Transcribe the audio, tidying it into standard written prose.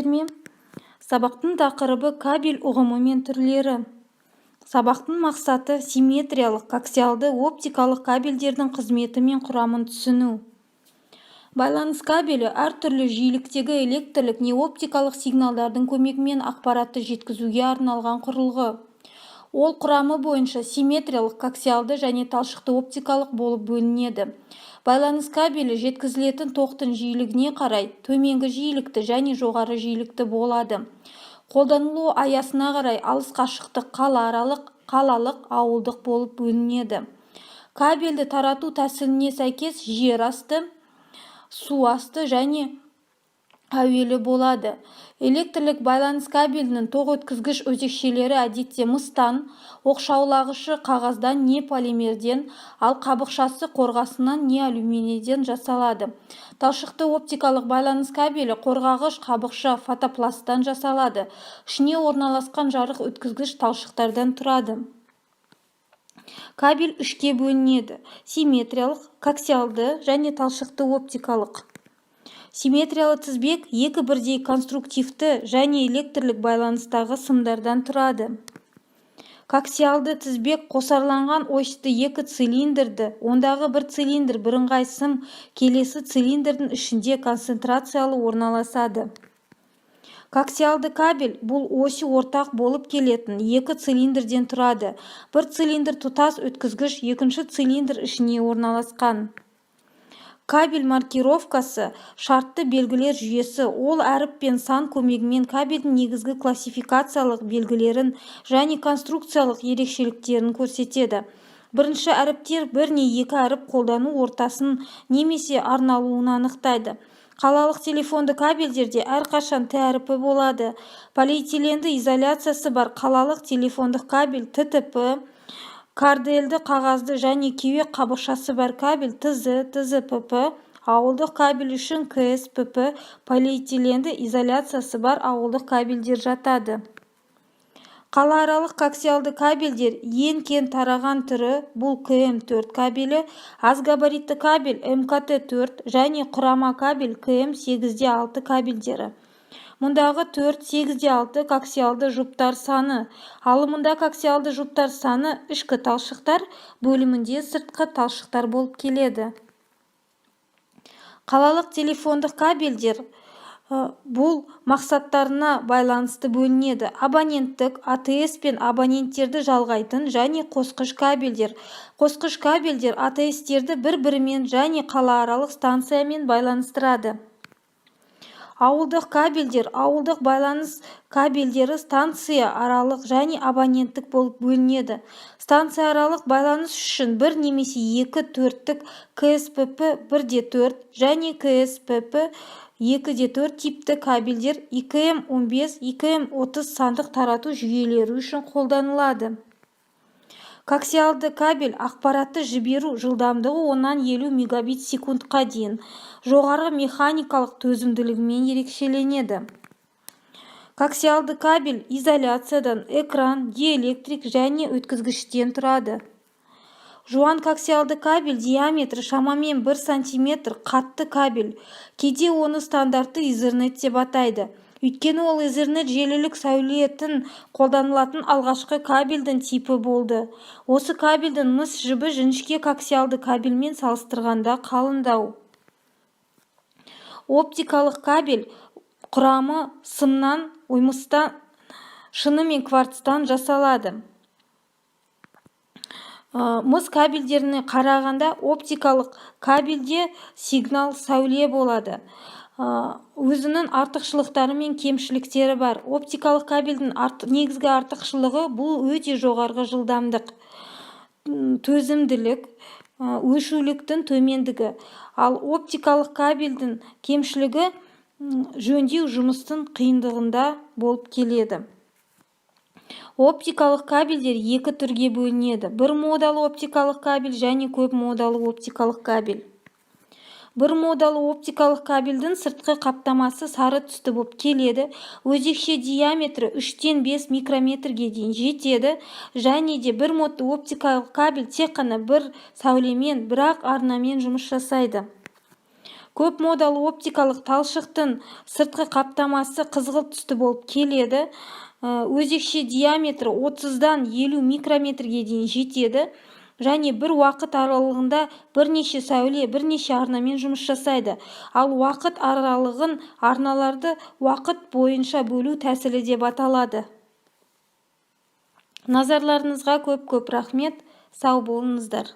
Сабақтың тақырыбы кабель ұғымы мен түрлері. Сабақтың мақсаты симметриялық, коаксиалды, оптикалық кабельдердің қызметі мен құрамын түсіну. Байланыс кабелі әртүрлі жиіліктегі электрлік не оптикалық сигналдардың көмегімен ақпаратты жеткізуге арналған құрылғы. Ол құрамы бойынша симметриялық, коаксиалды және талшықты оптикалық болып бөлінеді. Байланыс кабелі жеткізілетін тоқтың жиілігіне қарай төменгі жиілікті және жоғары жиілікті болады. Қолданылу аясына қарай алыс қашықтық қалалық, ауылдық болып бөлінеді. Кабельді тарату тәсіліне сәйкес жер асты, су асты және әуелі болады. Электрлік байланыс кабелінің тоқ өткізгіш өзекшелері әдетте мыстан, оқшаулағышы қағаздан не полимерден, ал қабықшасы қорғасынан не алюминийден жасалады. Талшықты оптикалық байланыс кабелі қорғағыш қабықша фотопласттан жасалады. Ішіне орналасқан жарық өткізгіш талшықтардан тұрады. Кабель үшке бөлінеді: симметриялық, коаксиалды және талшықты оптикалық. Симметриялы тізбек екі бірдей конструктивті және электрлік байланыстағы сымдардан тұрады. Коаксиалды тізбек қосарланған осьті екі цилиндрді, ондағы бір цилиндр бірыңғай сым келесі цилиндрдің ішінде концентрациялы орналасады. Коаксиалды кабель бұл осі ортақ болып келетін екі цилиндрден тұрады. Бір цилиндр тұтас өткізгіш, екінші цилиндр ішіне орналасқан. Кабель маркировкасы шартты белгілер жүйесі. Ол әріп пен сан көмегімен кабельдің негізгі классификациялық белгілерін және конструкциялық ерекшеліктерін көрсетеді. Бірінші әріптер бір не екі әріп қолдану ортасын немесе арналуын анықтайды. Қалалық телефонды кабельдерде әрқашан Т әріпі болады. Полиэтиленді изоляциясы бар қалалық телефондық кабель ТТП, карделді қағазды және кеуек қабықшасы бар кабель ТЗ-ПП, ауылдық кабель үшін КС-ПП, полиэтиленді изоляциясы бар ауылдық кабельдер жатады. Қалааралық коаксиалды кабельдер ең кең тараған түрі бұл КМ4 кабелі, аз габаритті кабель МКТ4 және құрама кабель КМ8-6 кабельдері. Мұндағы 4-8-6 коаксиалды жұптар саны, алымында коаксиалды жұптар саны ішкі талшықтар бөлімінде сыртқы талшықтар болып келеді. Қалалық телефондық кабельдер бұл мақсаттарына байланысты бөлінеді. Абоненттік, АТС пен абоненттерді жалғайтын және қосқыш кабельдер. Қосқыш кабельдер АТСтерді бір-бірімен және қалааралық станциямен байланыстырады. Ауылдық кабельдер, ауылдық байланыс кабельдері станция аралық және абоненттік болып бөлінеді. Станция аралық байланыс үшін бір немесе екі төрттік КСПП 1/4 және КСПП 2/4 типті кабельдер ИКМ15, ИКМ30 сандық тарату жүйелері үшін қолданылады. Коаксиалды кабель ақпаратты жіберу жылдамдығы 10-50 мегабит секундқа дейін, жоғары механикалық төзімділігімен ерекшеленеді. Коаксиалды кабель изоляциядан, экран, диэлектрик және өткізгіштен тұрады. Жуан коаксиалды кабель диаметрі шамамен 1 см қатты кабель. Кейде оны стандартты Ethernet деп атайды. Өйткені ол Ethernet желілік сәулетін қолданылатын алғашқы кабельдің типі болды. Осы кабельдің мыс жібі жіңішке коаксиалды кабельмен салыстырғанда қалыңдау. Оптикалық кабель құрамы сымнан, оймыстан, шыны мен кварцтан жасалады. Мыс кабельдеріне қарағанда оптикалық кабельде сигнал сәуле болады. Өзінің артықшылықтары мен кемшіліктері бар. Оптикалық кабельдің негізгі артықшылығы бұл өте жоғарғы жылдамдық, төзімділік, өшуліктің төмендігі. Ал оптикалық кабельдің кемшілігі жөндеу жұмыстың қиындығында болып келеді. Оптикалық кабельдер екі түрге бөлінеді: бір модалы оптикалық кабель және көп модалы оптикалық кабель. Бір модалы оптикалық кабельдің сыртқы қаптамасы сары түсті болып келеді. Өзекше диаметрі 3-5 микрометрге дейін жетеді және де бір модты оптикалық кабель тек қана бір сәулемен, бірақ арнамен жұмыс жасайды. Көп модалы оптикалық талшықтың сыртқы қаптамасы қызғылт түсті болып келеді. Өзекше диаметрі 30-дан 50 микрометрге дейін жетеді және бір уақыт аралығында бірнеше сәуле, бірнеше арнамен жұмыс жасайды. Ал уақыт аралығын арналарды уақыт бойынша бөлу тәсілі деп аталады. Назарларыңызға көп рахмет. Сау болыңыздар.